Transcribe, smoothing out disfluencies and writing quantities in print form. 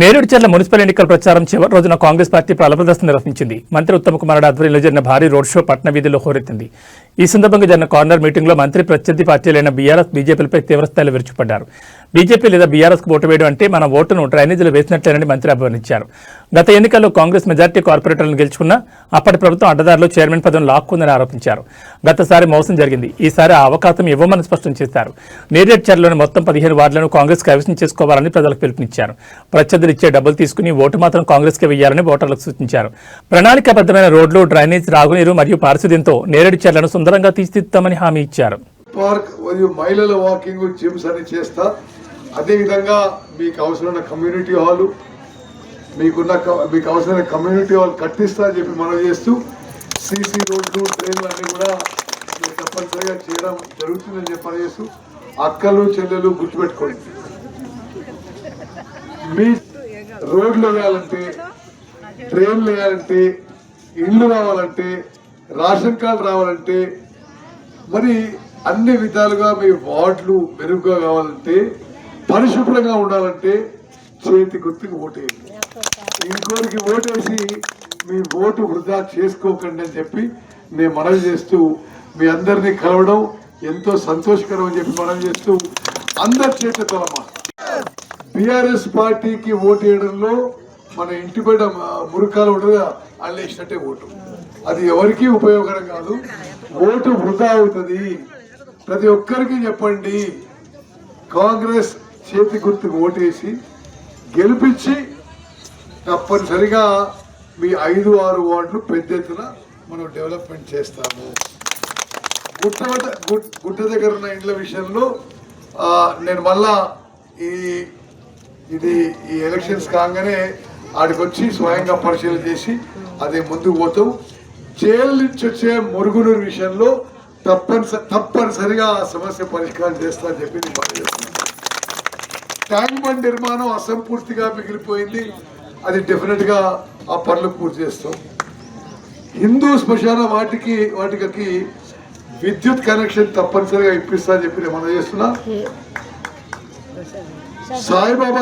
Nereducharla municipal ఎన్నికల ప్రచారం చివరి రోజున కాంగ్రెస్ పార్టీ ప్రదర్శన నిర్వహించింది. మంత్రి ఉత్తమ్ కుమార్ ఆధ్వర్యంలో జరిగిన భారీ రోడ్ షో పట్న వీధుల్లో హోరెత్తింది. ఈ సందర్భంగా జరిగిన కార్నర్ మీటింగ్లో మంత్రి ప్రత్యర్థి పార్టీలైన బీఆర్ఎస్, బీజేపీలపై తీవ్రస్థాయిలో విరుచుకుపడ్డారు. బీజేపీ లేదా బీఆర్ఎస్కు ఓటు వేయడం అంటే మన ఓటును డ్రైనేజీలో వేసినట్లేనని మంత్రి అభివర్ణించారు. గత ఎన్నికల్లో కాంగ్రెస్ మెజార్టీ కార్పొరేటర్లను గెలుచుకున్న అప్పటి ప్రభుత్వం అడ్డదారిలో చైర్మన్ పదవిని లాక్కుందని ఆరోపించారు. గతసారి మోసం జరిగింది, ఈసారి ఆ అవకాశం ఇవ్వమని స్పష్టం చేశారు. నేరేడుచర్లలోని మొత్తం 15 వార్డులను కాంగ్రెస్ కైవసం చేసుకోవాలని ప్రజలకు పిలుపునిచ్చారు. ప్రత్యర్థులు ఇచ్చే డబ్బులు తీసుకుని ఓటు మాత్రం కాంగ్రెస్కే వేయాలని ఓటర్లకు సూచించారు. ప్రణాళికాబద్ధమైన రోడ్లు, డ్రైనేజ్, త్రాగునీరు మరియు పారిశుద్ధ్యంతో నేరేడుచర్లను సుందరంగా తీర్చిదిద్దామని హామీ ఇచ్చారు. పార్క్ మరియు మహిళల వాకింగ్, జిమ్స్ అని చేస్తా. అదేవిధంగా మీకు అవసరమైన కమ్యూనిటీ హాలు, మీకు అవసరమైన కమ్యూనిటీ హాల్ కట్టిస్తా అని చెప్పి మనం చేస్తూ సీసీ రోడ్లు, ట్రైన్లు అన్నీ కూడా తప్పనిసరిగా చేయడం జరుగుతుందని చెప్పి మనం చేస్తూ అక్కలు చెల్లెలు గుర్తుపెట్టుకోండి. మీ రోడ్లు వేయాలంటే, ట్రైన్లు వేయాలంటే, ఇళ్ళు కావాలంటే, రేషన్ కార్డు రావాలంటే, మరి అన్ని విధాలుగా మీ వార్డులు మెరుగ్గా కావాలంటే, పరిశుభ్రంగా ఉండాలంటే చేతి గుర్తుకు ఓటేయండి. ఇంకోరికి ఓటేసి మీ ఓటు వృధా చేసుకోకండి అని చెప్పి నేను మనవి చేస్తూ, మీ అందరినీ కలవడం ఎంతో సంతోషకరం అని చెప్పి మనవి చేస్తూ, అందరి చేతితో బీఆర్ఎస్ పార్టీకి ఓటు వేయడంలో మన ఇంటి బయట మురుకాలు ఉండగా అల్లు వేసినట్టే ఓటు. అది ఎవరికీ ఉపయోగకరం కాదు, ఓటు వృధా అవుతుంది. ప్రతి ఒక్కరికి చెప్పండి, కాంగ్రెస్ చేతి గుర్తుకు ఓటేసి గెలిపించి తప్పనిసరిగా మీ 5-6 వార్డులు పెద్ద ఎత్తున మనం డెవలప్మెంట్ చేస్తాము. గుట్ట దగ్గర ఉన్న ఇండ్ల విషయంలో నేను మళ్ళా ఈ ఎలక్షన్స్ కాగానే ఆడికి వచ్చి స్వయంగా పరిశీలన చేసి అదే ముందుకు పోతాం. జైలు నుంచి వచ్చే మురుగునీరు విషయంలో తప్పనిసరిగా ఆ సమస్య పరిష్కారం చేస్తా అని చెప్పి నేను పనిచేస్తున్నాను. ట్యాంక్ బండ్ నిర్మాణం అసంపూర్తిగా మిగిలిపోయింది, అది డెఫినెట్ గా ఆ పనులు పూర్తి చేస్తాం. హిందూ శ్మశాన వాటికి విద్యుత్ కనెక్షన్ తప్పనిసరిగా ఇప్పిస్తా అని చెప్పి నేను మనం చేస్తున్నా. సాయిబాబా